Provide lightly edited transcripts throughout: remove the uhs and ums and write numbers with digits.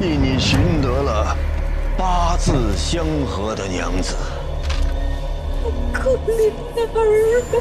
替你寻得了八字相合的娘子。可怜的儿啊！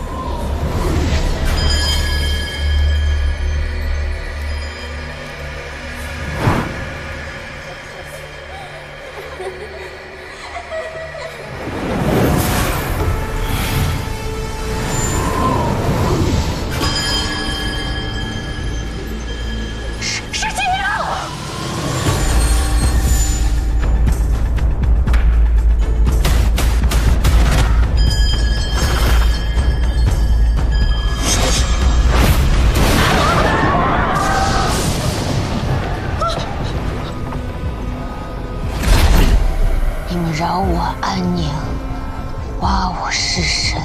你们扰我安宁，挖我尸身，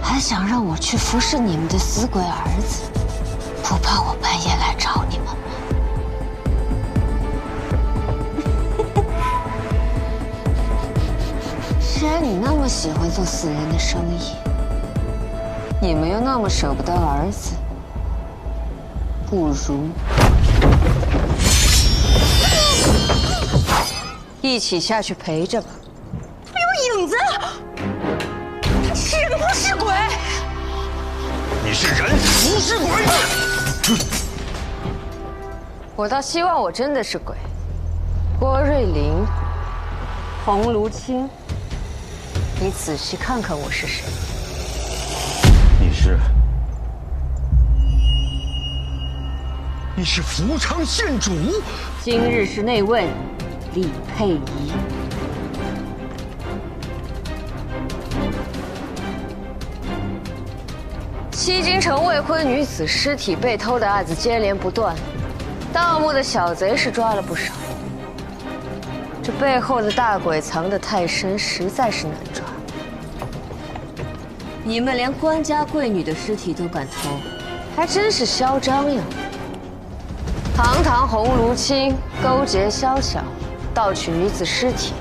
还想让我去服侍你们的死鬼儿子，不怕我半夜来找你们吗？既然你那么喜欢做死人的生意，你们又那么舍不得儿子，不如一起下去陪着吧。他有影子，他是人不是鬼。你是人不是鬼。我倒希望我真的是鬼。郭瑞麟、洪卢清，你仔细看看我是谁。你是福昌县主。今日是内问李佩仪。西京城未婚女子尸体被偷的案子接连不断，盗墓的小贼是抓了不少，这背后的大鬼藏得太深，实在是难抓。你们连官家贵女的尸体都敢偷，还真是嚣张呀！堂堂洪卢清勾结宵小，盗取女子尸体，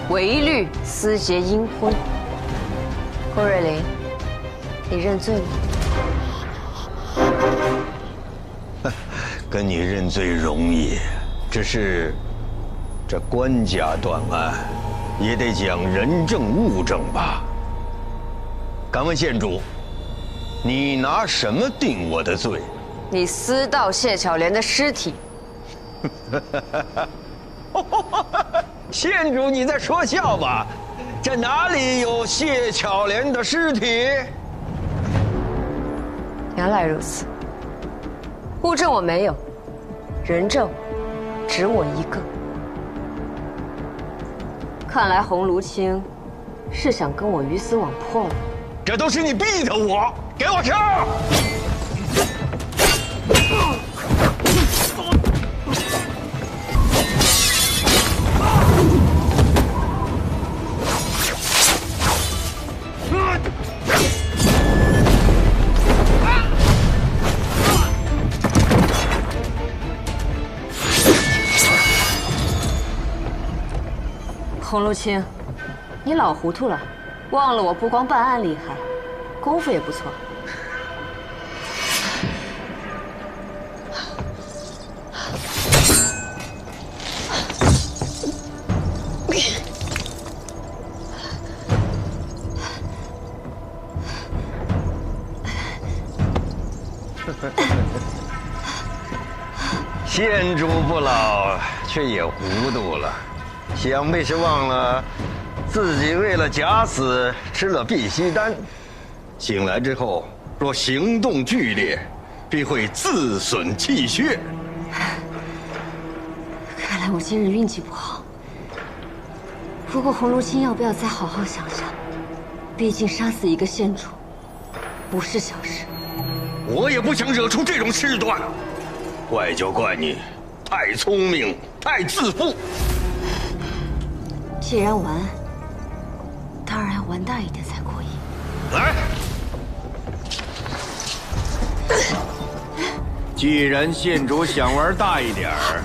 违律私结阴婚。郭瑞麟，你认罪吗？跟你认罪容易，只是这官家断案，也得讲人证物证吧？敢问县主，你拿什么定我的罪？你私盗谢巧莲的尸体。县主，你在说笑吧？这哪里有谢巧莲的尸体？原来如此，物证我没有，人证只我一个。看来洪卢清是想跟我鱼死网破了。这都是你逼的我，给我上！洪卢清，你老糊涂了，忘了我不光办案厉害，功夫也不错。县主不老，却也糊涂了，想必是忘了自己为了假死吃了避虚丹，醒来之后若行动剧烈，必会自损气血。看来我今日运气不好。不过洪卢清要不要再好好想想？毕竟杀死一个县主，不是小事。我也不想惹出这种事端，怪就怪你太聪明，太自负。既然玩，当然要玩大一点才过瘾。来，既然县主想玩大一点儿，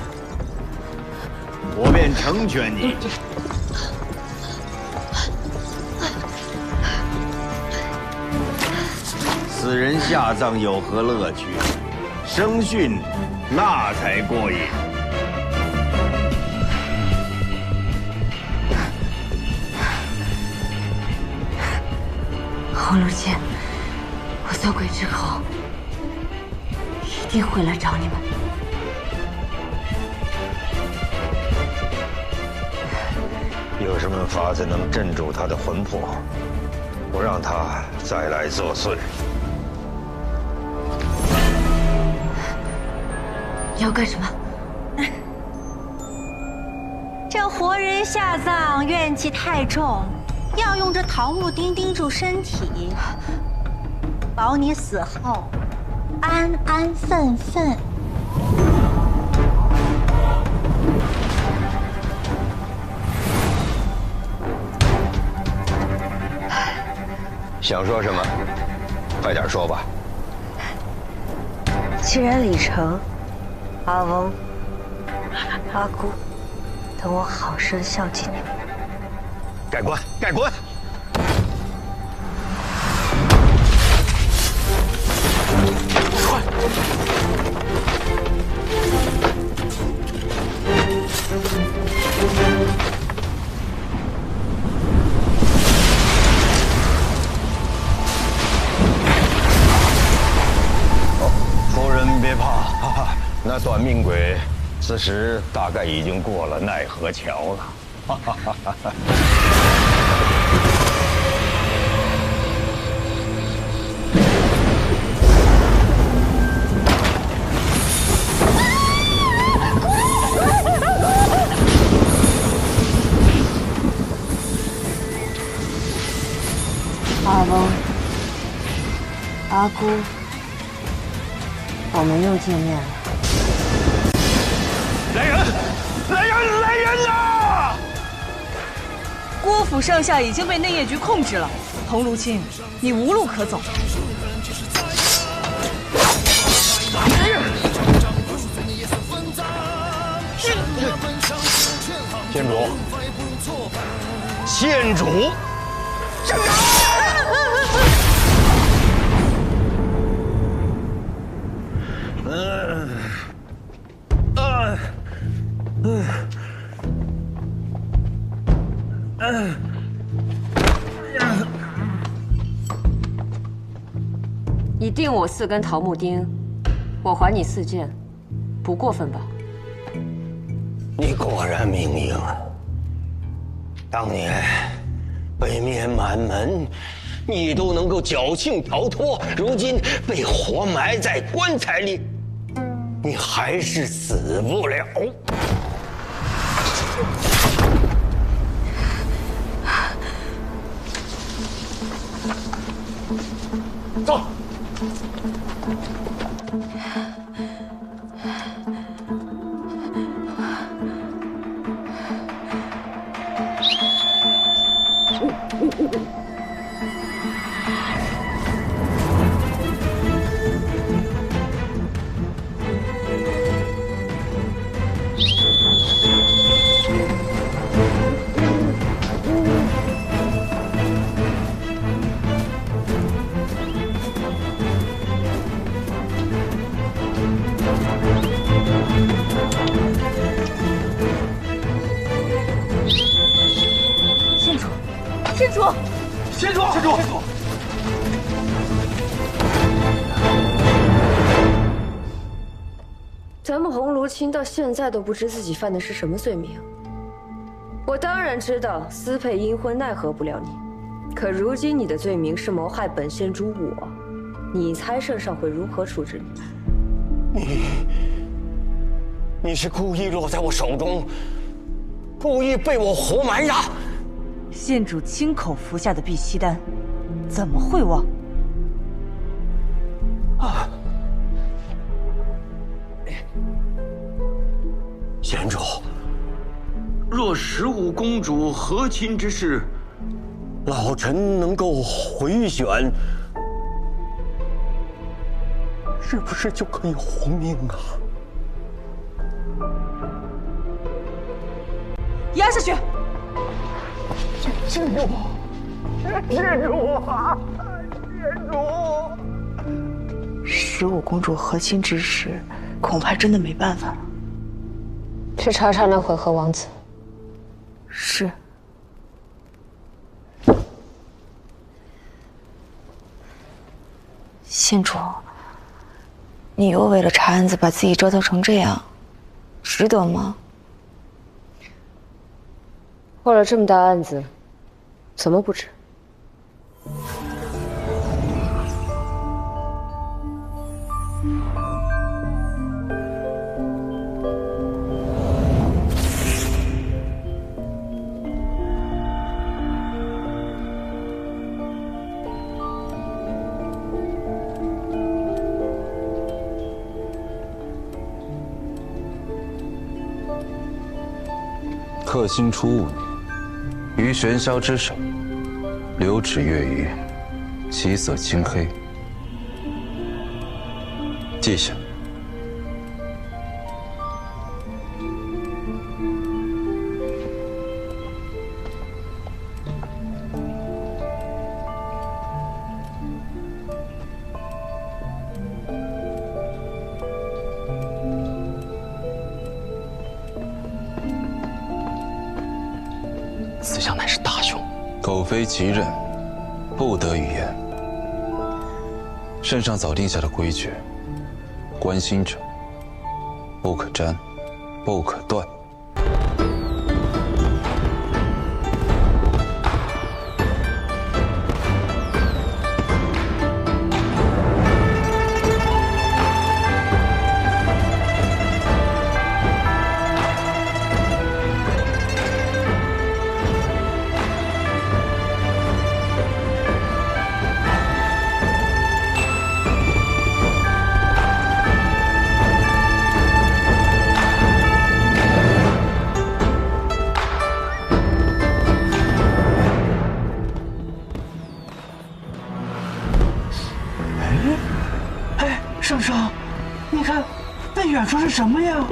我便成全你。死人下葬有何乐趣？生训，那才过瘾。红如清，我做鬼之后一定会来找你们。有什么法子能镇住他的魂魄，不让他再来作祟？你要干什么？这活人下葬，怨气太重，要用这桃木钉钉住身体，保你死后安安分分。想说什么，快点说吧。既然李成、阿翁、阿姑等我好生孝敬你们，该滚，该滚！快！夫人别怕，哈哈，那短命鬼此时大概已经过了奈何桥了。哈哈哈哈哈。阿翁、阿姑，我们又见面了。来人！来人！来人呐！郭府上下已经被内业局控制了，洪如清，你无路可走。县主，县主，站岗！你定我4根桃木钉，我还你4件，不过分吧？你果然明英啊！当年北面满门，你都能够侥幸逃脱，如今被活埋在棺材里，你还是死不了。走。咱们红炉清到现在都不知自己犯的是什么罪名。我当然知道私配阴婚奈何不了你，可如今你的罪名是谋害本县主我，你猜圣上会如何处置你？你是故意落在我手中，故意被我活埋呀！县主亲口服下的避息丹，怎么会忘？啊！贤主，若15公主和亲之事，老臣能够回选，是不是就可以活命啊？压下去！县主，县主啊，县主！十五公主和亲之时，恐怕真的没办法了。去查查那回纥王子。是。县主，你又为了查案子把自己折腾成这样，值得吗？为了这么大案子，怎么不值？克星初5年，于玄霄之手，流指月余，其色青黑。记下。此将乃是大凶，苟非其任，不得语言。圣上早定下的规矩，关心者不可沾，不可断。圣上，你看，那远处是什么呀？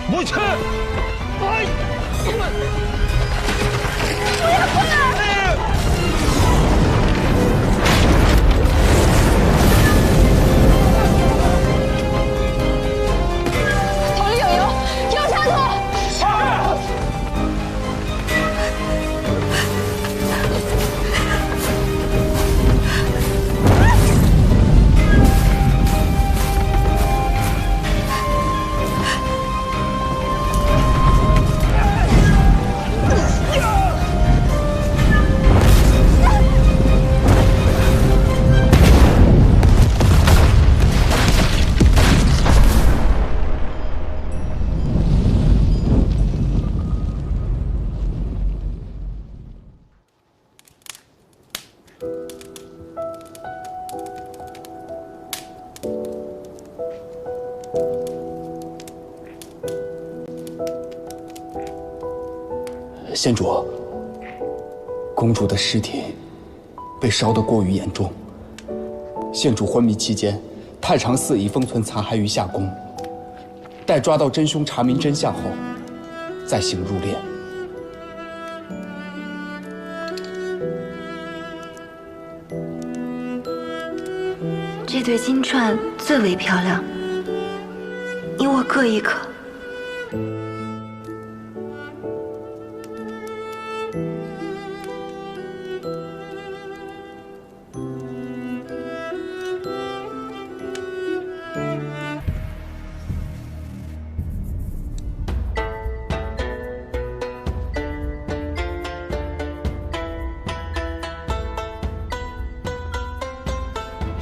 不去！哎，不要过来！头里有油，油插头！县主，公主的尸体被烧得过于严重，县主昏迷期间，太常肆意封存残骸于夏宫，待抓到真凶，查明真相后，再行入殓。这对金钏最为漂亮，你我各一颗。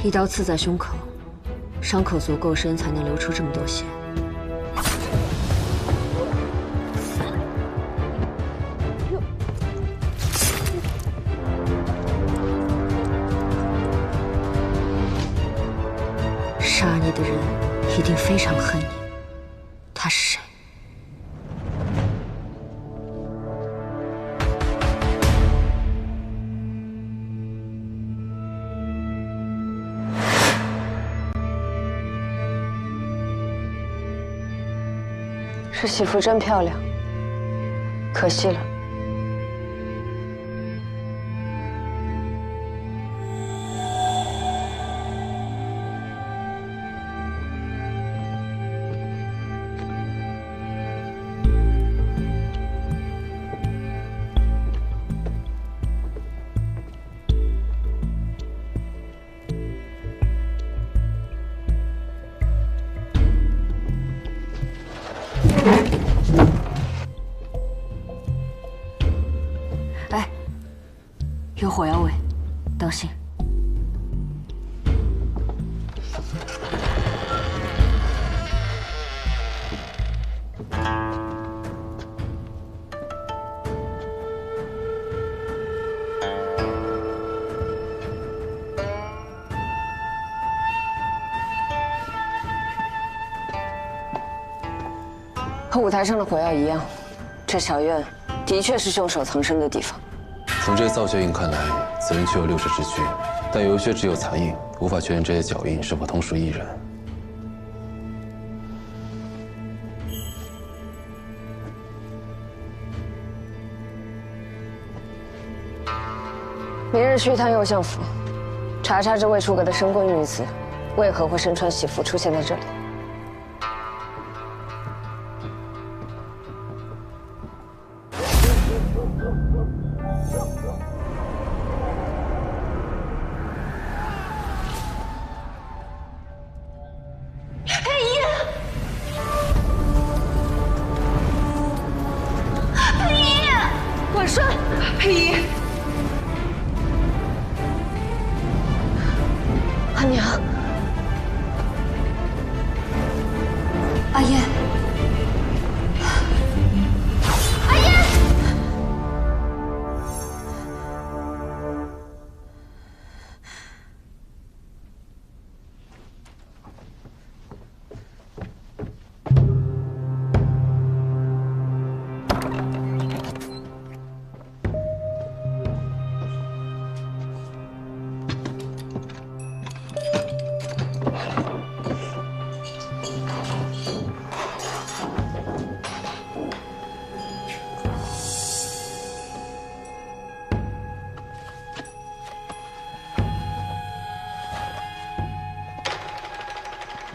一刀刺在胸口，伤口足够深才能流出这么多血。杀你的人一定非常恨你，他是谁？这媳妇真漂亮，可惜了。哎，有火药味，当心！和舞台上的火药一样，这小院的确是凶手藏身的地方。从这些造脚印看来，此人确有6指之躯，但有一些只有残印，无法确认这些脚印是否同属一人。明日去一趟右相府，查查这未出阁的深闺女子，为何会身穿喜服出现在这里。婉顺，佩仪，阿娘，阿燕，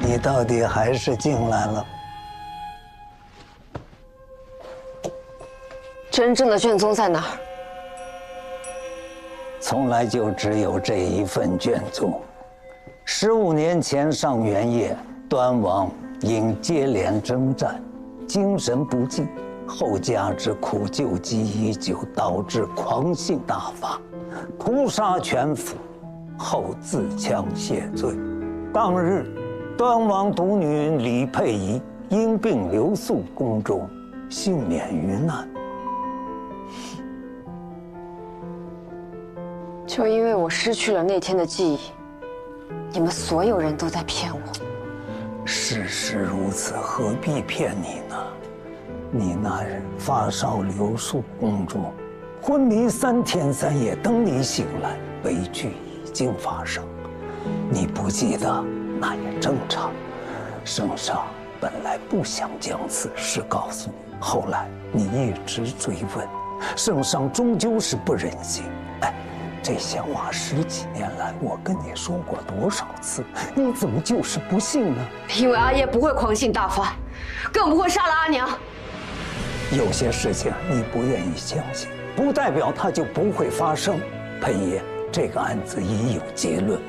你到底还是进来了。真正的卷宗在哪儿？从来就只有这一份卷宗。15年前上元夜，端王因接连征战，精神不济，后加之苦救急已久，导致狂性大发，屠杀全府，后自枪谢罪。当日，端王独女李佩仪因病留宿宫中，幸免于难。就因为我失去了那天的记忆，你们所有人都在骗我。事实如此，何必骗你呢？你那日发烧留宿宫中，昏迷3天3夜，等你醒来，悲剧已经发生。你不记得，那也正常。圣上本来不想将此事告诉你，后来你一直追问，圣上终究是不忍心。哎，这些话10几年来我跟你说过多少次，你怎么就是不信呢？因为阿叶不会狂性大发，更不会杀了阿娘。有些事情你不愿意相信，不代表它就不会发生。裴爷，这个案子已有结论，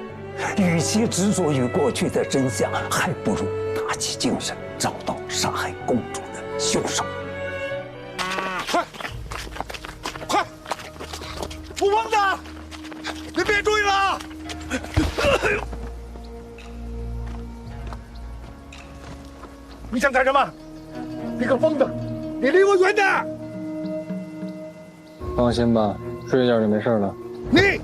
与其执着于过去的真相，还不如打起精神，找到杀害公主的凶手。快！我忘的，你别追了！你想干什么？你个疯子！你离我远点！放心吧，睡一觉就没事了。你。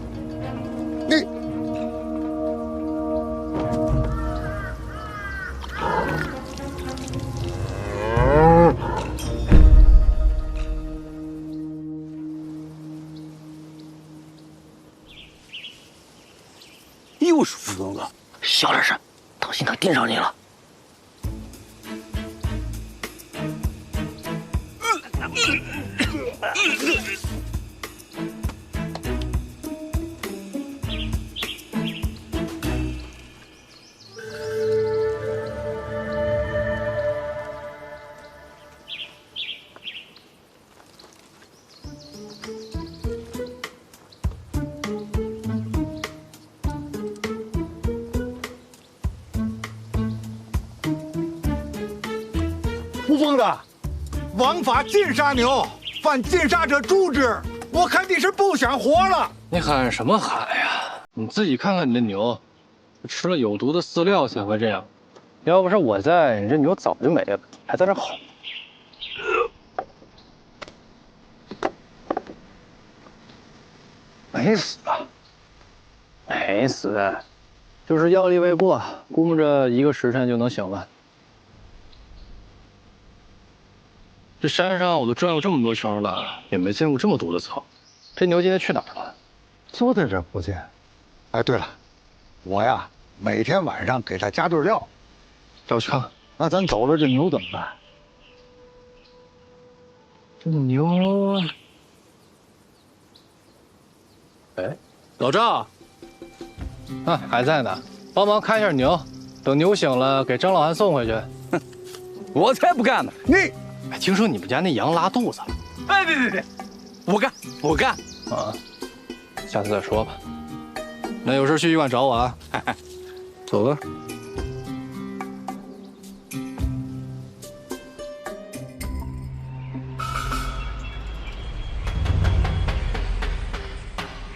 又是浮动子，小点声，当心他盯上你了。胡疯子，枉法禁杀牛，犯禁杀者诛之。我看你是不想活了。你喊什么喊呀？你自己看看你的牛，吃了有毒的饲料才会这样。要不是我在，你这牛早就没了，还在这吼。没死啊，没死，就是药力未过，估摸着1个时辰就能醒了。这山上我都转悠这么多圈了，也没见过这么毒的草。这牛今天去哪儿了？就在这附近。哎，对了，我呀每天晚上给它加对料。带我去看看。那咱走了，这牛怎么办？这牛……哎，老赵，啊，还在呢，帮忙看一下牛，等牛醒了给张老汉送回去。哼，我才不干呢！你，哎，听说你们家那羊拉肚子了？哎，别，我干啊！下次再说吧。那有事去医院找我啊。走了。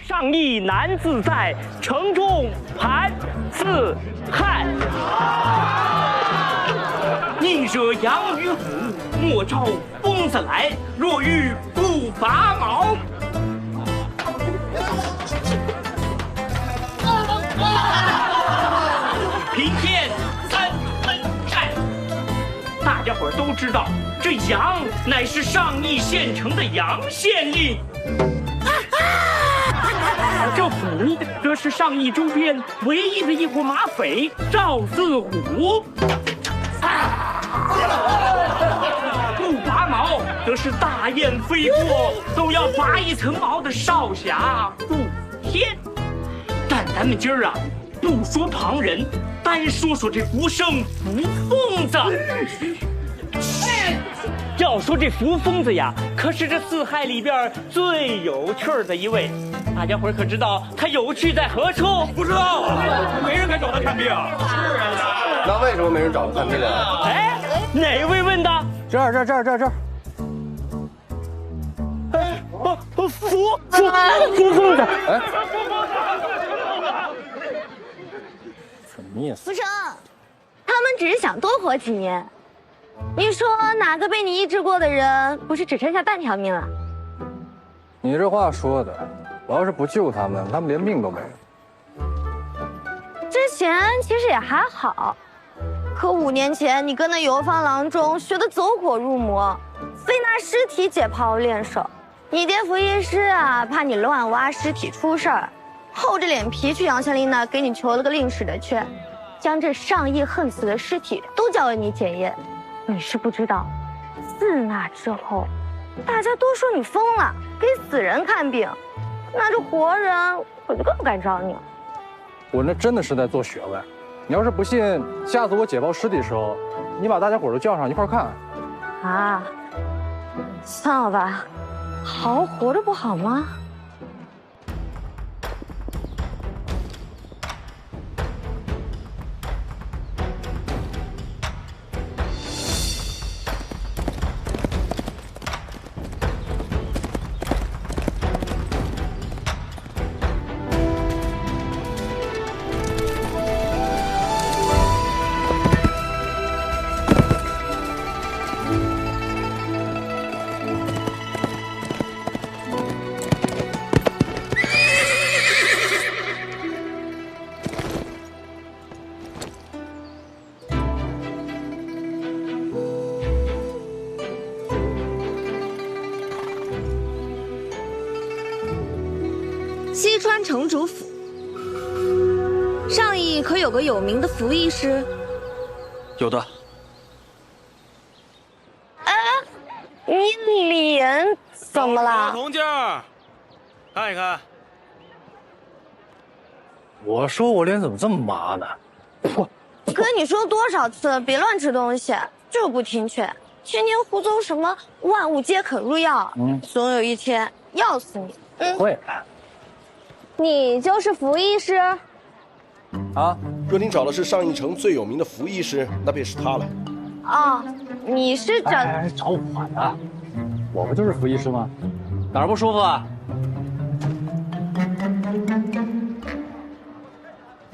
上义难自在，城中盘四汉。宁舍羊与虎，莫招疯子来。若遇不拔毛。平天3分善。大家伙儿都知道，这羊乃是上义县城的杨县令。这虎则是上义周边唯一的一伙马匪赵四虎。不拔毛则是大雁飞过都要拔一层毛的少侠顾天。但咱们今儿啊，不说旁人，单说说这福生福疯子。要说这福疯子呀，可是这四害里边最有趣的一位。大家伙可知道他有趣在何处？不知道，没人敢找他看病。是啊，那为什么没人找他看病啊？哎，哪位问的？这儿。哎，福疯子。哎，什么意思？福成，他们只是想多活几年。你说哪个被你医治过的人不是只剩下半条命了？你这话说的，我要是不救他们，他们连命都没有。之前其实也还好，可5年前你跟那游方郎中学得走火入魔，非拿尸体解剖练手。你爹福医师啊，怕你乱挖尸体出事儿，厚着脸皮去杨县令那给你求了个令史的缺，将这上亿恨死的尸体都交给你检验。你是不知道，自那之后，大家都说你疯了，给死人看病，那这活人我就更不敢找你了。我那真的是在做学问。你要是不信，下次我解剖尸体的时候，你把大家伙都叫上一块看。啊，算了吧，好好活着不好吗？川城主府。上邑可有个有名的服役师？有的。你脸怎么了？铜镜，看一看。我说我脸怎么这么麻呢？跟你说多少次了，别乱吃东西，就是不听劝。天天胡诌什么万物皆可入药，总有一天要死你。会。你就是服役师？啊，若您找的是上邑城最有名的服役师，那便是他了。哦，你是找找我呢？我不就是服役师吗？哪儿不舒服啊？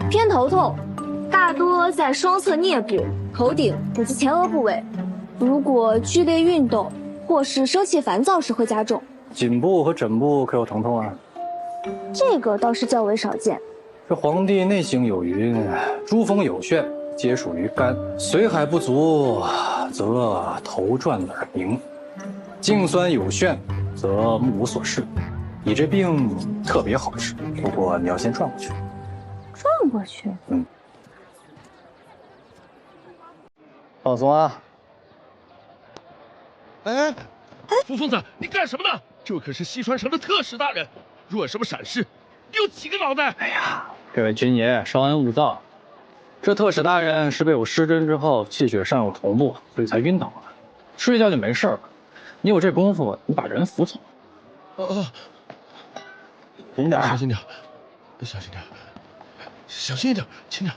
偏头痛，大多在双侧颞部、头顶以及前额部位。如果剧烈运动或是生气烦躁时会加重。颈部和枕部可有疼痛啊？这个倒是较为少见。这皇帝内省有云：珠峰有眩，皆属于肝；髓海不足，则头转耳鸣；颈酸有眩，则目无所视。你这病特别好治，不过你要先转过去。转过去？放松啊！哎，扶疯子，你干什么呢？这可是西川城的特使大人，若有什么闪失，你有几个脑袋？哎呀，这位军爷稍安勿躁。这特使大人是被我施针之后气血上有同步，所以才晕倒了。睡一觉就没事了。你有这功夫，你把人扶走。小心点，小心点，小心点，小心一点，轻点。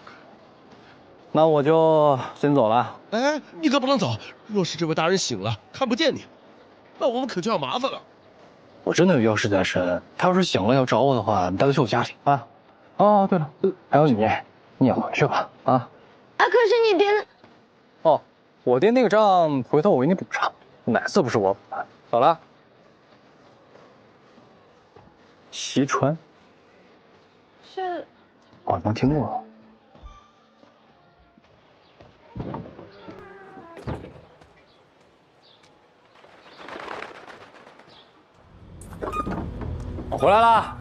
那我就先走了。哎，你可不能走。若是这位大人醒了，看不见你，那我们可就要麻烦了。我真的有要事在身，他要是醒了要找我的话，你带他去我家里啊。哦，对了，还有你也回去吧啊。可是你爹呢？哦，我爹那个账回头我给你补上，哪次不是我补的？走了。西川，是，好像听过。我回来了，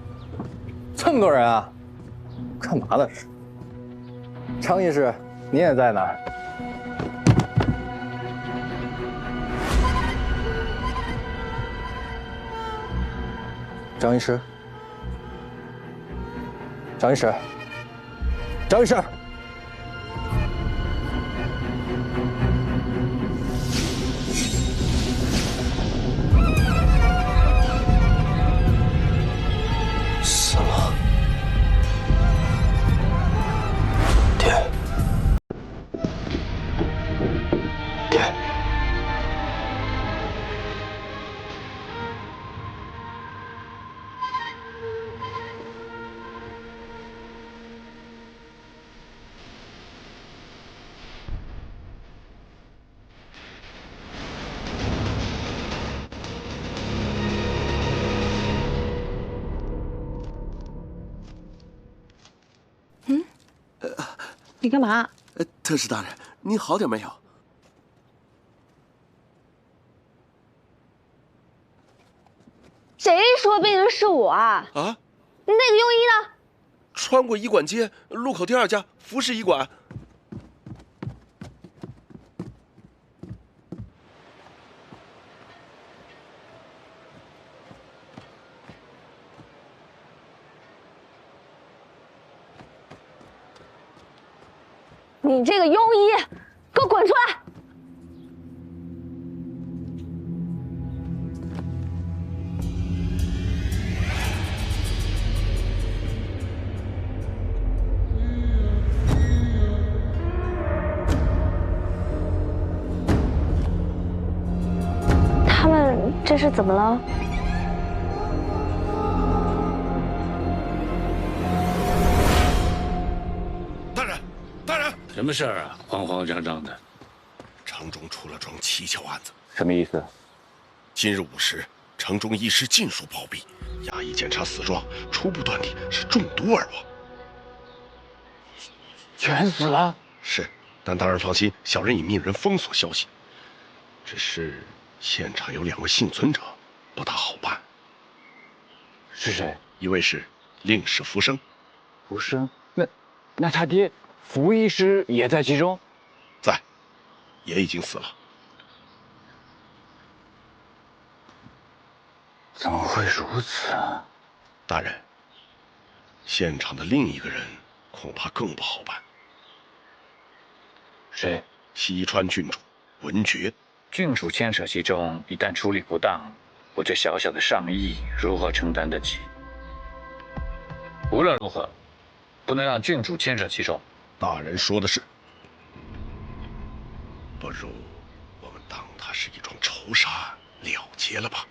这么多人啊，干嘛呢？是张医师，你也在呢。张医师，张医师，张医师。死了，爹，爹，你干嘛？特使大人，你好点没有？谁说病人是我啊？啊？那个庸医呢？穿过医馆街路口第2家服饰医馆。你这个庸医，给我滚出来！他们这是怎么了？什么事儿啊？慌慌张张的。城中出了桩蹊跷案子。什么意思？今日午时，城中医师尽数暴毙，衙役检查死状，初步断定是中毒而亡。全死了？是，但大人放心，小人已命人封锁消息。只是现场有2位幸存者，不大好办。是谁？一位是令是福生。福生？那他爹福医师也在其中？在，也已经死了。怎么会如此？大人，现场的另一个人恐怕更不好办。谁？西川郡主文觉。郡主牵扯其中，一旦处理不当，我这小小的上亿如何承担得起？无论如何，不能让郡主牵扯其中。大人说的是。不如我们当它是一桩仇杀案了结了吧。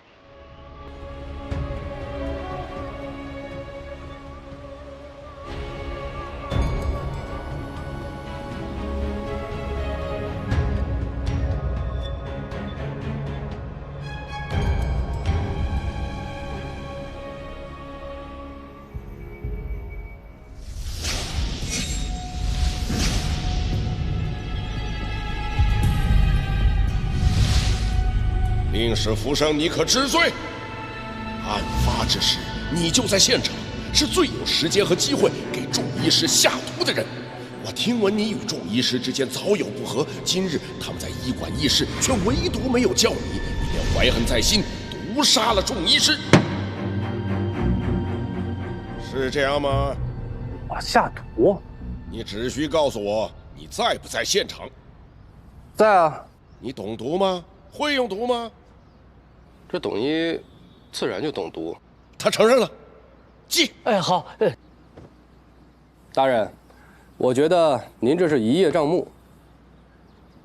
令史福生，你可知罪？案发之时，你就在现场，是最有时间和机会给众医师下毒的人。我听闻你与众医师之间早有不和，今日他们在医馆议事，却唯独没有叫你，你便怀恨在心，毒杀了众医师，是这样吗？我下毒？你只需告诉我你在不在现场。在啊。你懂毒吗？会用毒吗？这董一自然就懂毒。他承认了。记。哎，好。大人，我觉得您这是一叶障目。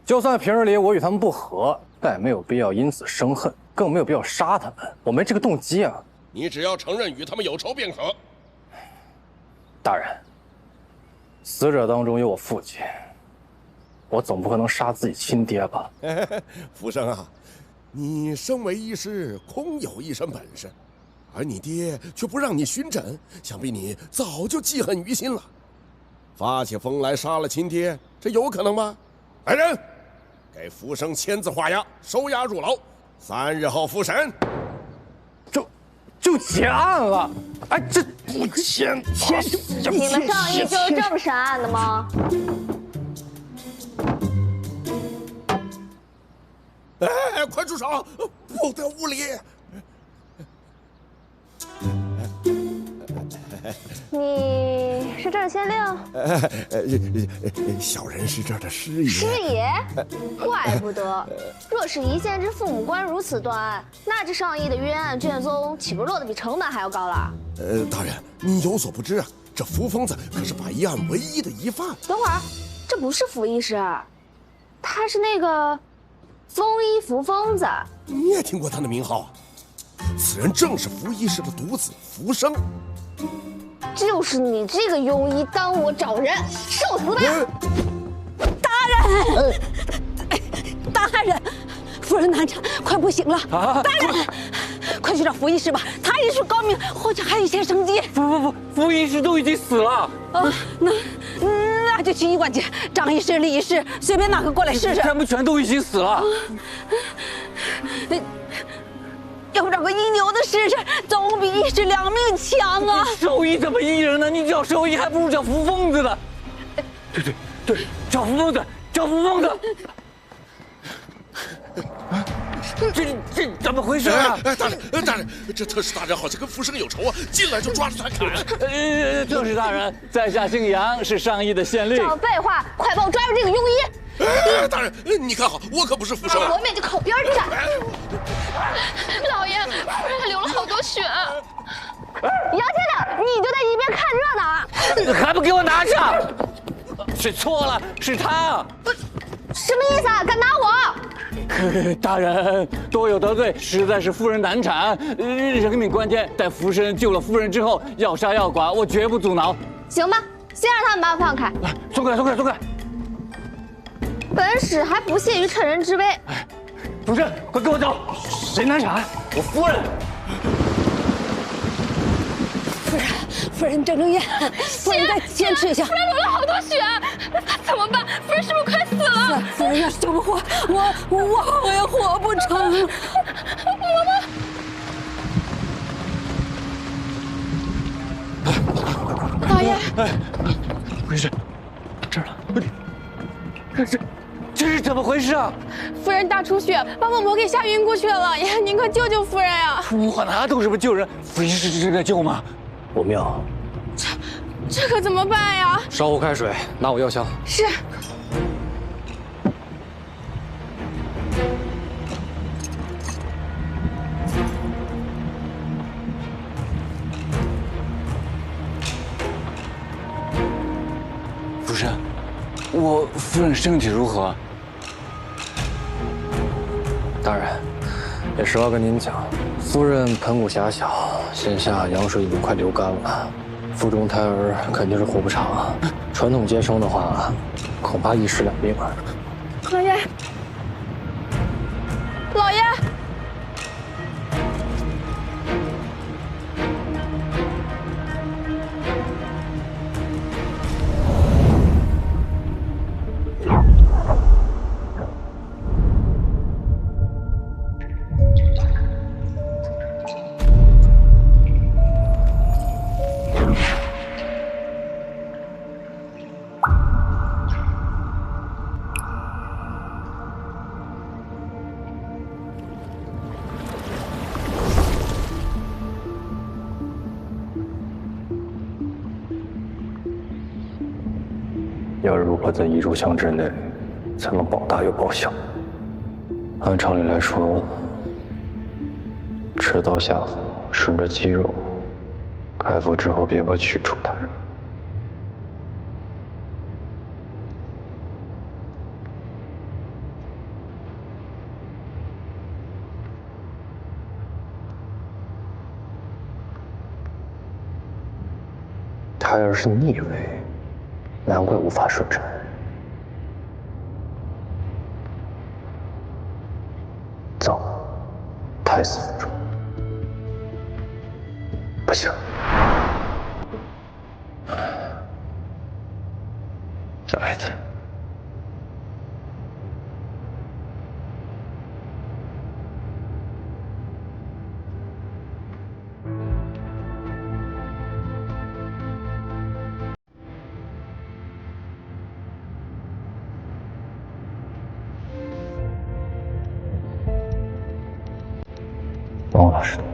就算平日里我与他们不和，但也没有必要因此生恨，更没有必要杀他们。我没这个动机啊。你只要承认与他们有仇便可。大人，死者当中有我父亲，我总不可能杀自己亲爹吧？福生啊，你身为医师，空有一身本事，而你爹却不让你巡诊，想必你早就记恨于心了，发起疯来杀了亲爹，这有可能吗？来人，给福生签字画押，收押入牢，3日后复审。就结案了？哎，这不签。你们上议就是这么审案的吗？哎，快住手！不得无礼！你是这儿县令？小人是这儿的师爷。师爷，怪不得。若是一县之父母官如此断案，那这上议的冤案卷宗岂不是落得比成本还要高了？大人，你有所不知啊，这福疯子可是白衣案唯一的疑犯。等会儿，这不是福医师，他是那个疯医福疯子。你也听过他的名号啊？此人正是福医师的独子福生。就是你这个庸医耽误我找人，受死吧！大人，大人，夫人难产，快不行了！大人，快去找福医师吧，他医术高明，或许还有一些生机。福医师都已经死了。那就去医馆去，张医师、李医师，随便哪个过来试试。他们全都已经死了。要不找个医牛的试试，总比医师2命强啊！兽医怎么医人呢？你找兽医还不如找福疯子呢。对，找福疯子，找福疯子。这怎么回事啊？大人，这特使大人好像跟福生有仇啊！进来就抓住他砍。正是大人，在下姓杨，是上议的县令。少废话，快帮我抓住这个庸医！大人，你看好，我可不是福生。我免就靠边站。老爷，夫人流了好多血。杨先生，你就在一边看热闹，还不给我拿下！是错了，是他。什么意思啊？敢打我？大人，多有得罪，实在是夫人难产，人命关天。待福生救了夫人之后，要杀要剐，我绝不阻挠。行吧，先让他们把我放开。松开！本使还不屑于趁人之危。福生，快跟我走！谁难产？我夫人。夫人睁眼，夫人再坚持一下。夫人流了好多血，怎么办？夫人是不是快死了？夫人要是救不活，我也活不成。我爷，回事？这儿了，这是怎么回事啊？夫人大出血，把孟婆给吓晕过去了。老爷，您快救救夫人呀！我哪懂什么救人？夫人是在救吗？不妙，这可怎么办呀？烧壶开水，拿我药箱。是。夫人，我夫人身体如何？大人，也实话跟您讲，夫人盆骨狭小，现下羊水已经快流干了，腹中胎儿肯定是活不长。传统接生的话，恐怕一尸两命啊。老爷，老爷。要如何在1炷香之内才能保大又保小？按常理来说，持刀下腹，顺着肌肉，开腹之后便会取出胎儿。胎儿是逆位，难怪无法顺产。糟，胎死腹中。不行，再来一次。方法是对的，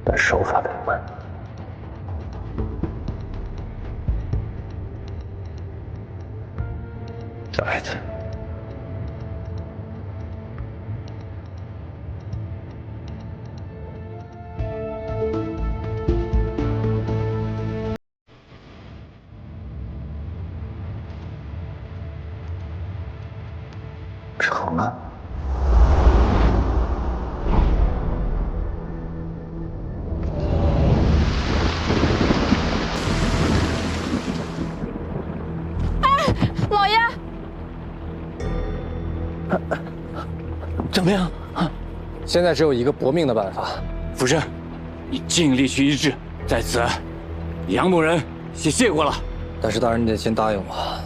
但手法得慢。再来一次。成了。老爷，怎么样？现在只有一个搏命的办法。夫人，你尽力去医治，在此，杨某人谢过了。但是大人，你得先答应我，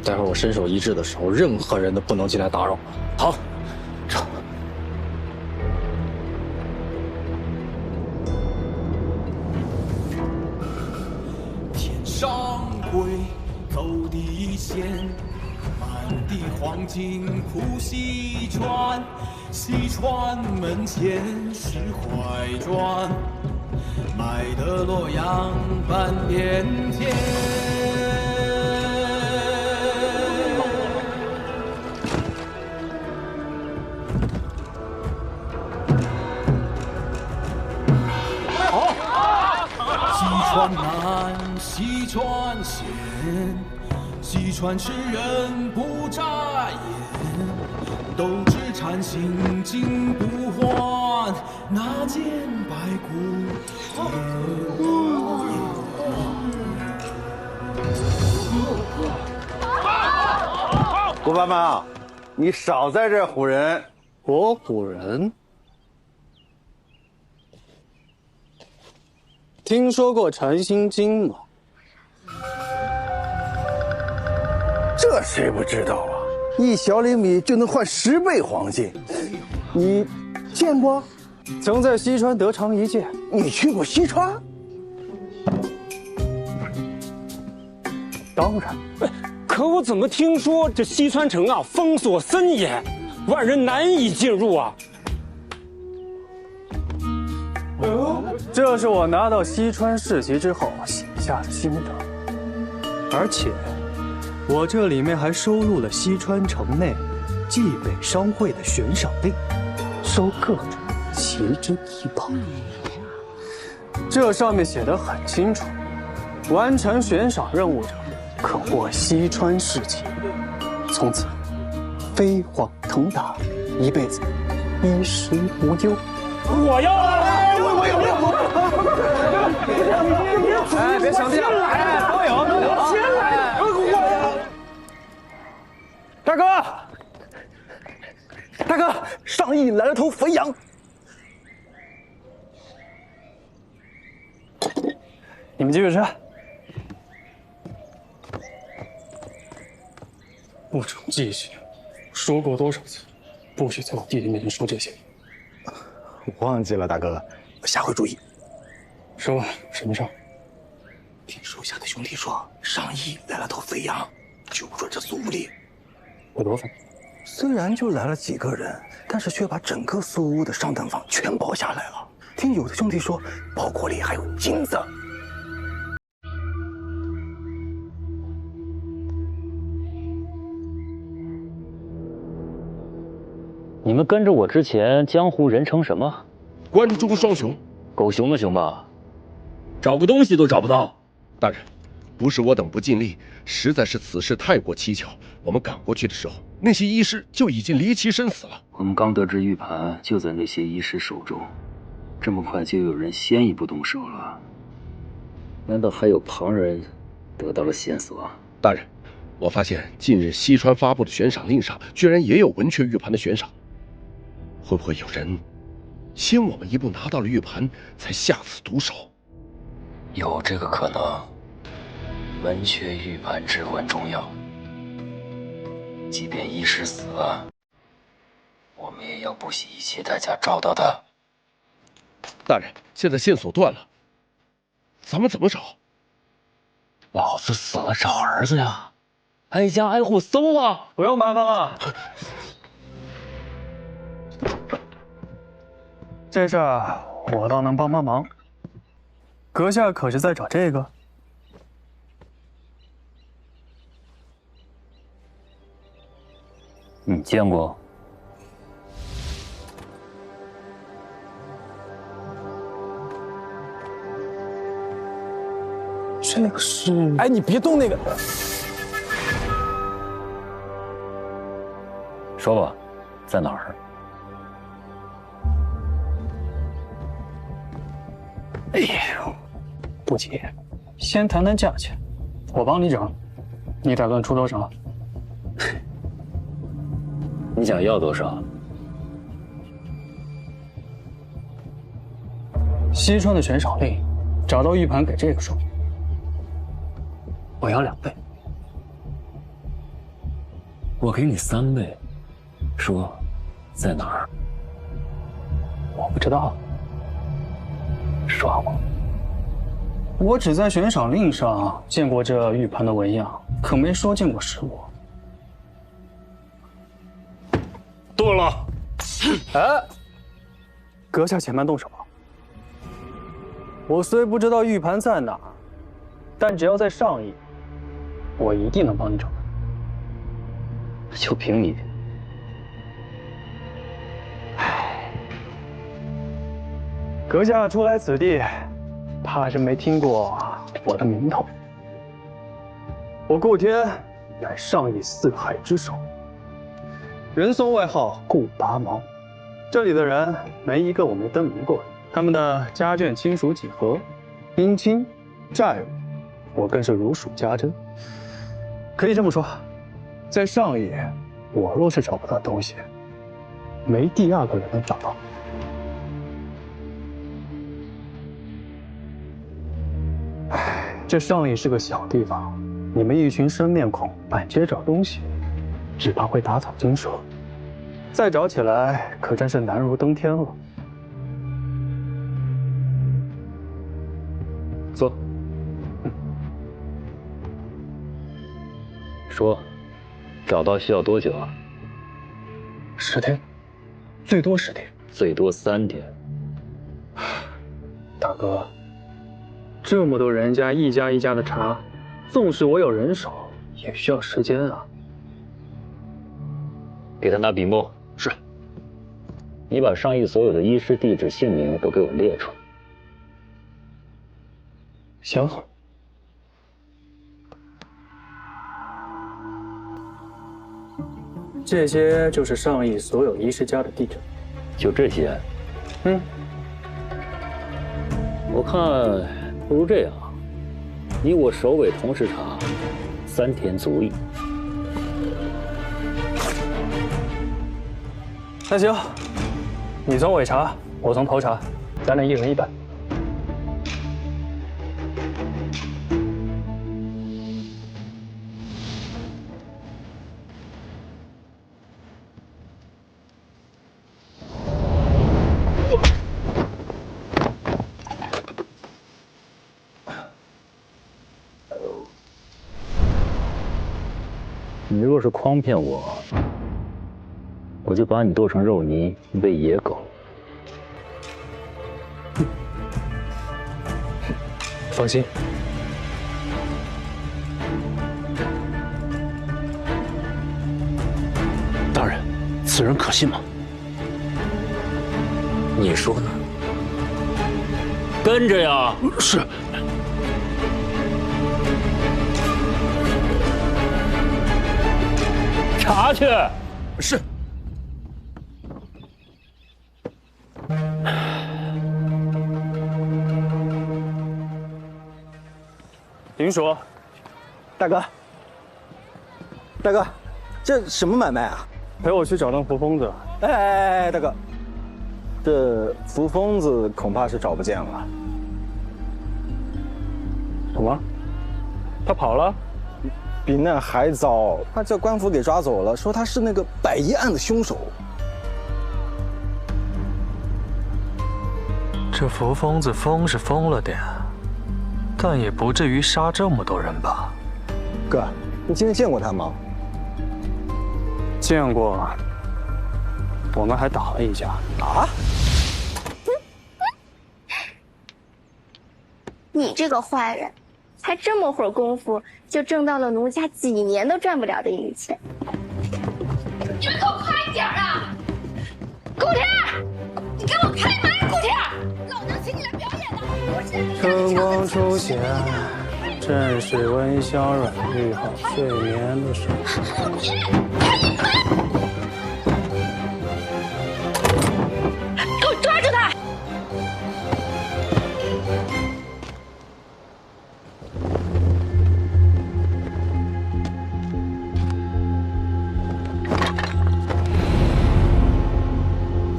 待会儿我伸手医治的时候，任何人都不能进来打扰我。好，走。天上归，走地仙。满地黄金铺西川，西川门前是怀转，卖得洛阳半边天。西川南，西川险。西川吃人不眨眼，斗志禅心金不换，那件白骨顾班班，你少在这唬人！我唬人？听说过禅心经吗？这谁不知道啊？1小厘米就能换10倍黄金，你见过？曾在西川得偿一见。你去过西川？当然。可我怎么听说这西川城啊封锁森严，外人难以进入啊？这是我拿到西川世袭之后写下的心得，而且我这里面还收录了西川城内冀北商会的悬赏令，收各种奇珍异宝。这上面写得很清楚，完成悬赏任务者可获西川世袭，从此飞黄腾达，一辈子衣食无忧。我要！哎，别抢地了，哎，都有。大哥，上邑来了头肥羊。你们继续吃。不准继续！说过多少次，不许在我弟弟面前说这些。忘记了，大哥，我下回注意。说什么事？听手下的兄弟说，上邑来了头肥羊，就说这苏屋里有多肥？虽然就来了几个人，但是却把整个苏屋的上等房全包下来了。听有的兄弟说，包裹里还有金子。你们跟着我之前，江湖人称什么？关中双雄。狗熊的熊吧？找个东西都找不到。大人，不是我等不尽力，实在是此事太过蹊跷。我们赶过去的时候，那些医师就已经离奇身死了。我们刚得知玉盘就在那些医师手中，这么快就有人先一步动手了？难道还有旁人得到了线索？大人，我发现近日西川发布的悬赏令上，居然也有文雀玉盘的悬赏。会不会有人先我们一步拿到了玉盘，才下此毒手？有这个可能。文雀玉盘至关重要，即便医师死了，我们也要不惜一切代价找到他。大人，现在线索断了，咱们怎么找？老子死了找儿子呀，挨家挨户搜啊！不用麻烦了。这事儿我倒能帮忙。阁下可是在找这个？你见过？这个是……哎，你别动那个。说吧，在哪儿？哎呦，不急，先谈谈价钱，我帮你整。你打算出多少？你想要多少？西川的悬赏令，找到玉盘给这个数，我要2倍。我给你3倍。说，在哪儿？我不知道。耍我？我只在悬赏令上见过这玉盘的纹样，可没说见过实物。剁了！哎，阁下且慢动手。我虽不知道玉盘在哪儿，但只要在上邑，我一定能帮你找到。就凭你？阁下初来此地，怕是没听过我的名头。我顾天乃上邑四海之首，人送外号顾拔毛。这里的人没一个我没登名过，他们的家眷亲属几何、姻亲、债务，我更是如数家珍。可以这么说，在上邑，我若是找不到东西，没第2个人能找到。这上邑是个小地方，你们一群生面孔满街找东西，只怕会打草惊蛇。再找起来，可真是难如登天了。坐。说，找到需要多久啊？10天，最多10天，最多3天。大哥，这么多人家一家一家的查，纵使我有人手，也需要时间啊。给他拿笔墨。是。你把上亿所有的医师地址姓名都给我列出来。行。这些就是上亿所有医师家的地址。就这些？嗯。我看不如这样，你我首尾同时查，3天足矣。那行，你从尾查，我从头查，咱俩1人1半。你若是诓骗我，我就把你剁成肉泥喂野狗。放心。大人，此人可信吗？你说呢？跟着呀！是。查去。是。林叔，大哥，大哥，这什么买卖啊？陪我去找那扶疯子。哎，大哥，这扶疯子恐怕是找不见了。什么？他跑了？比那还糟，他叫官府给抓走了，说他是那个百亿案的凶手。这扶疯子疯是疯了点，但也不至于杀这么多人吧？哥，你今天见过他吗？见过，我们还打了一架。啊？你这个坏人，才这么会儿功夫，就挣到了奴家几年都赚不了的银钱。你们给我快点啊！顾天，你给我开门！顾天，老娘请你来表演的，不是春光初现，正是温香软玉好睡眠的时候。顾天，开门！给我抓住他！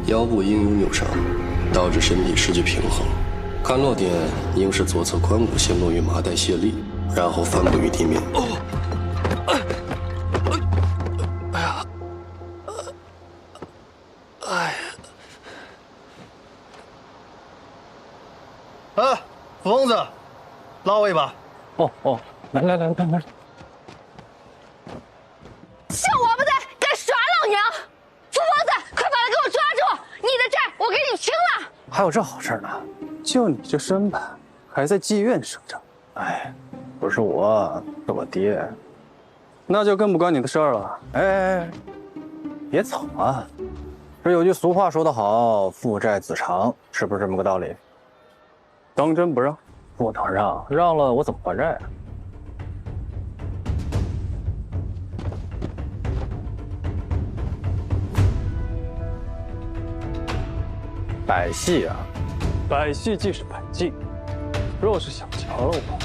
腰部应有扭伤，导致身体失去平衡。看落点应是左侧髋骨先落于麻袋泄力，然后翻布于地面。扶疯子，拉我一把。哦，来，小王八蛋，敢耍老娘！扶疯子，快把他给我抓住！你的债我给你清了。还有这好事呢？就你这身板，还在妓院生着。哎，不是我，是我爹。那就更不关你的事儿了。哎，别走啊！这有句俗话说得好，父债子偿，是不是这么个道理？当真不让？不能让，让了我怎么还债啊？百戏啊，百戏即是百计。若是想瞧了我，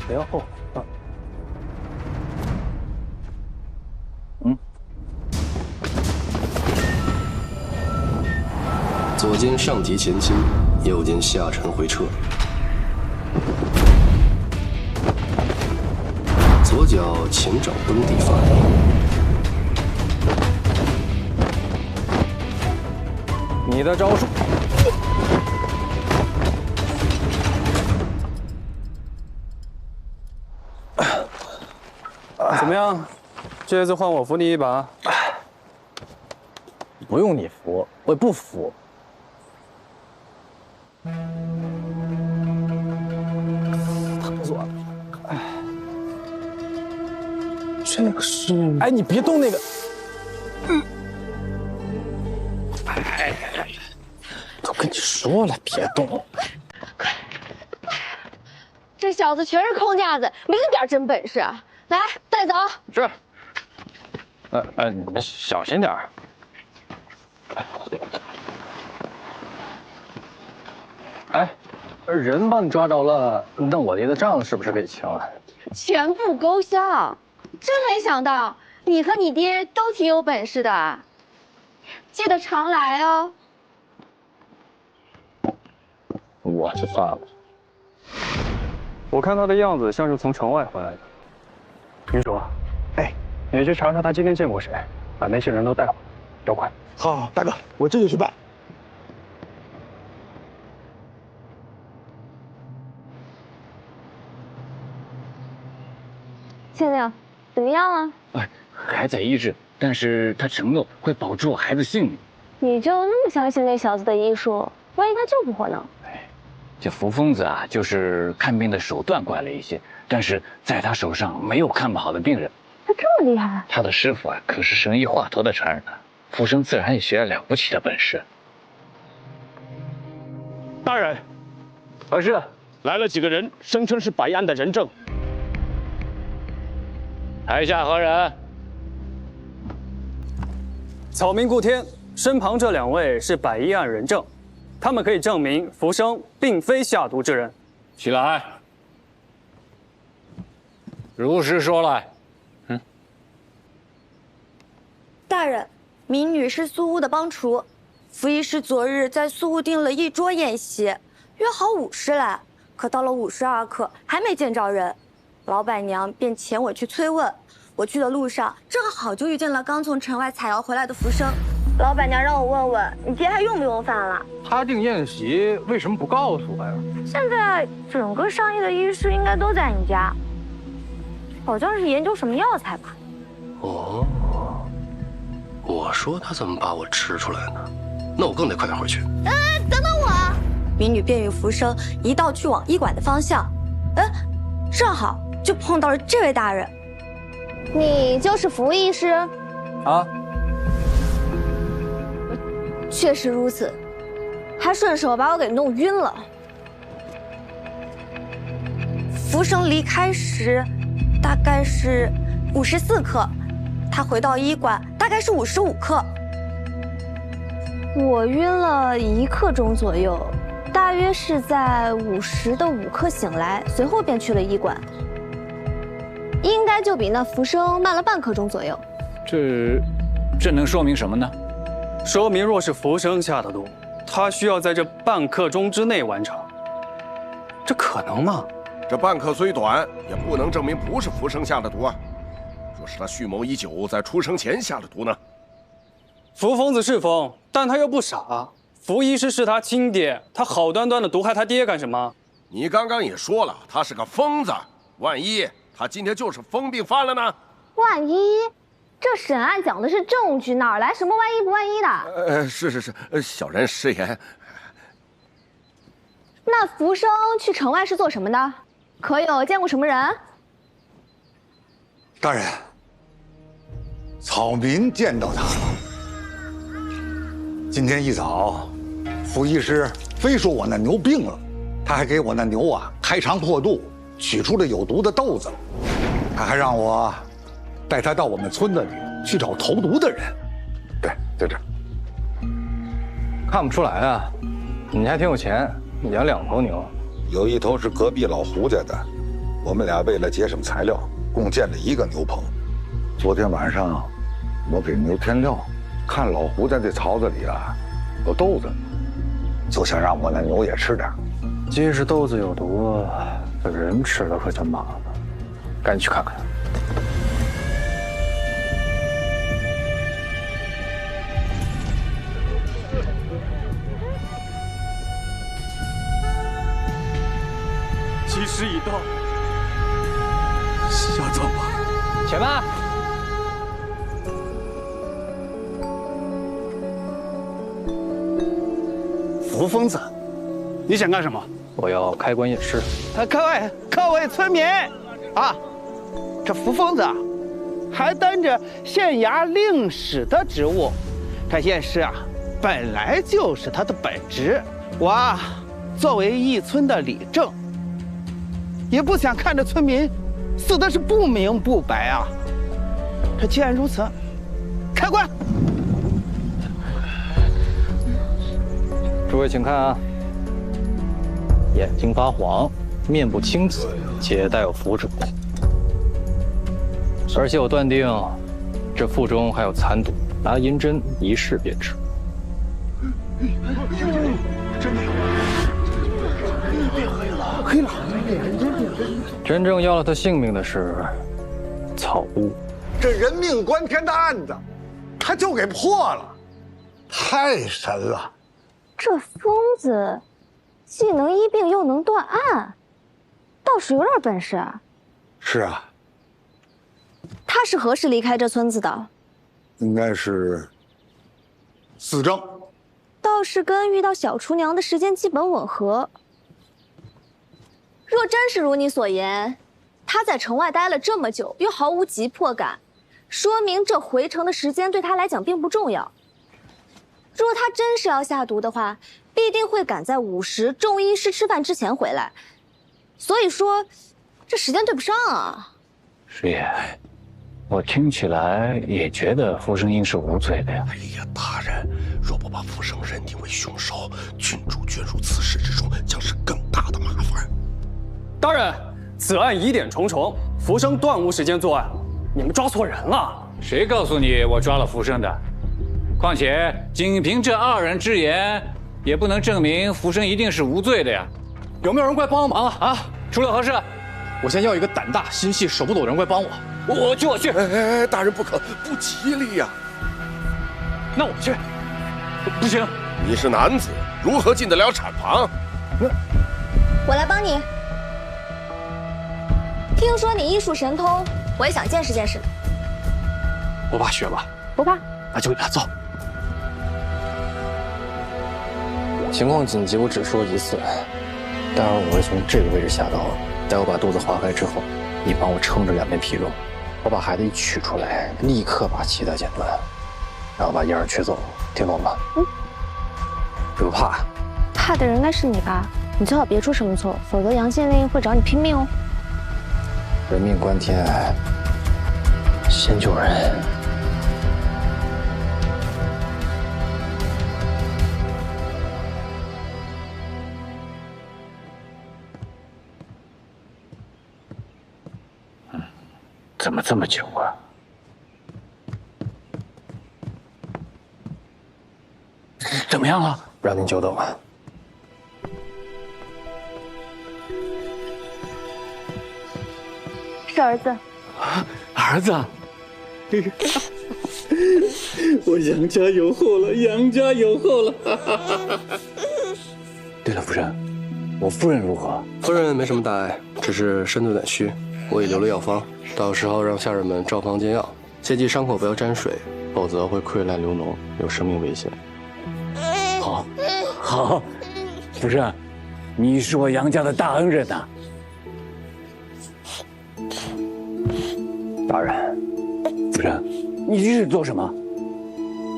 不要后悔啊。左肩上提前倾，右肩下沉回撤，左脚前掌蹬地发力。你的招数。怎么样？这次换我扶你一把。不用你扶，我也不扶。疼死我了！哎，这个是……哎，你别动那个。哎，都跟你说了，别动。这小子全是空架子，没个点真本事。来，带走。是。你们小心点儿。哎，人把你抓着了，那我这个账是不是可以清了？全部勾销。真没想到你和你爹都挺有本事的，记得常来哦。我就算了。我看他的样子像是从城外回来的。女主，哎，你去查查他今天见过谁，把那些人都带回来，要快。好，大哥，我这就去办。倩倩，怎么样啊？哎，还在医治，但是他承诺会保住我孩子性命。你就那么相信那小子的医术？万一他救不活呢？这扶疯子啊，就是看病的手段怪了一些，但是在他手上没有看不好的病人。他这么厉害？他的师傅啊，可是神医华佗的传人呢。福生自然也学了了不起的本事。大人，是来了几个人，声称是白案的人证。台下何人？草民顾天，身旁这2位是百医案人证，他们可以证明福生并非下毒之人。起来，如实说来。大人，民女是苏屋的帮厨，福医师昨日在苏屋订了1桌宴席，约好5时来，可到了52刻还没见着人，老板娘便遣我去催问。我去的路上正好就遇见了刚从城外采药回来的福生，老板娘让我问问你爹还用不用饭了。他订宴席为什么不告诉我呀？现在整个上医的医师应该都在你家，好像是研究什么药材吧。哦，我说他怎么把我吃出来呢？那我更得快点回去。等等我！民女便与福生一道去往医馆的方向，正好就碰到了这位大人。你就是福医师？啊，确实如此，还顺手把我给弄晕了。福生离开时大概是54刻，他回到医馆大概是55刻。我晕了1刻钟左右，大约是在50的5刻醒来，随后便去了医馆。应该就比那福生慢了半刻钟左右。这能说明什么呢？说明若是福生下的毒，他需要在这半刻钟之内完成。这可能吗？这半刻虽短，也不能证明不是福生下的毒啊。若是他蓄谋已久，在出生前下的毒呢？福疯子是疯，但他又不傻。福医师是他亲爹，他好端端的毒害他爹干什么？你刚刚也说了，他是个疯子，万一他今天就是疯病犯了呢？万一？这审案讲的是证据，哪来什么万一不万一的？是，小人失言。那福生去城外是做什么的？可有见过什么人？大人，草民见到他了。今天一早，福医师非说我那牛病了，他还给我那牛啊开肠破肚，取出了有毒的豆子，他还让我带他到我们村子里去找投毒的人。对，在这儿。看不出来啊，你还挺有钱，养2头牛。有一头是隔壁老胡家的，我们俩为了节省材料，共建了1个牛棚。昨天晚上，我给牛添料，看老胡家这槽子里啊有豆子，就想让我那牛也吃点。既是豆子有毒，这人吃了可真麻烦，赶紧去看看。吉时已到，下葬吧。且慢！福疯子，你想干什么？我要开棺验尸。各位村民啊，这福疯子啊，还担着县衙令史的职务，这验尸啊，本来就是他的本职。我啊，作为一村的里正，也不想看着村民死的是不明不白啊。这既然如此，开棺。诸位请看啊，眼睛发黄，面部青紫，且带有浮肿，而且我断定这腹中还有残毒，拿银针一试便知。真的有，变黑了，真正要了他性命的是草屋。这人命关天的案子，他就给破了，太神了！这疯子既能医病又能断案，倒是有点本事啊。是啊，他是何时离开这村子的？应该是4正。倒是跟遇到小厨娘的时间基本吻合。若真是如你所言，他在城外待了这么久，又毫无急迫感，说明这回城的时间对他来讲并不重要。若他真是要下毒的话，必定会赶在午时众医师吃饭之前回来。所以说，这时间对不上啊。师爷，我听起来也觉得福生应是无罪的呀。哎呀，大人，若不把福生认定为凶手，郡主卷入此事之中，将是更大的麻烦。大人，此案疑点重重，福生断无时间作案，你们抓错人了。谁告诉你我抓了福生的？况且仅凭这2人之言，也不能证明福生一定是无罪的呀。有没有人快帮忙啊？出了何事？我先要一个胆大心细、手不抖的人快帮我。我去。哎，大人不可，不吉利呀。那我去。不行，你是男子，如何进得了产房？我来帮你。听说你医术神通，我也想见识见识。不怕血吧？不怕。那就走。情况紧急，我只说一次。待会儿我会从这个位置下刀，待我把肚子划开之后，你帮我撑着2片皮肉，我把孩子一取出来，立刻把脐带剪断，然后把婴儿取走，听懂吗？不怕。怕的人应该是你吧？你最好别出什么错，否则杨县令会找你拼命哦。人命关天，先救人。怎么这么久啊？怎么样了？让您久等了。是儿子。儿子，我杨家有后了，杨家有后了。对了，夫人，我夫人如何？夫人没什么大碍，只是身子有点虚。我已留了药方，到时候让下人们照方煎药，切记伤口不要沾水，否则会溃烂流脓，有生命危险。好，夫人，你是我杨家的大恩人呐。大人，夫人，你这是做什么？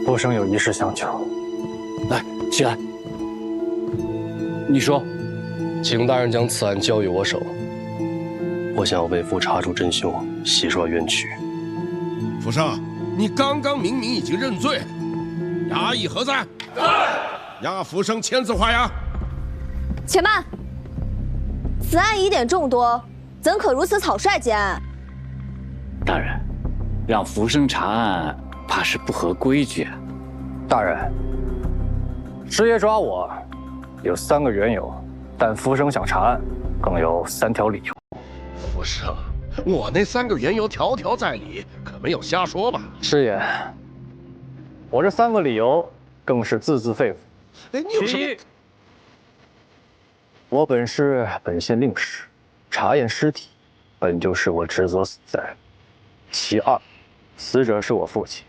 福生有一事相求。来，起来。你说，请大人将此案交于我手。我想要为父查出真凶，洗刷冤屈。福生，你刚刚明明已经认罪，衙役何在？押福生签字画押。且慢，此案疑点众多，怎可如此草率结案？大人，让福生查案，怕是不合规矩啊。大人，师爷抓我有3个缘由，但福生想查案，更有3条理由。福生，我那3个缘由条条在理，可没有瞎说吧？师爷，我这3个理由更是字字肺腑。哎，你有什么？我本是本县令史，查验尸体本就是我职责所在。其二，死者是我父亲，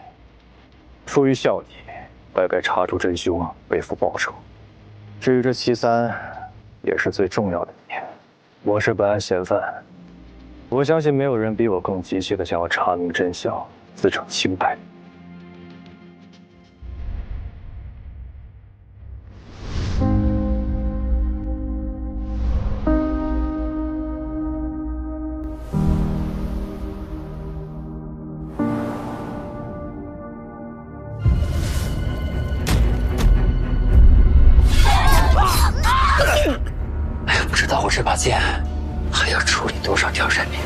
出于孝悌，本该查出真凶，为父报仇。至于这其三，也是最重要的一点。我是本案嫌犯，我相信没有人比我更急切地想要查明真相，自证清白。不知道我这把剑还要处理多少条人命。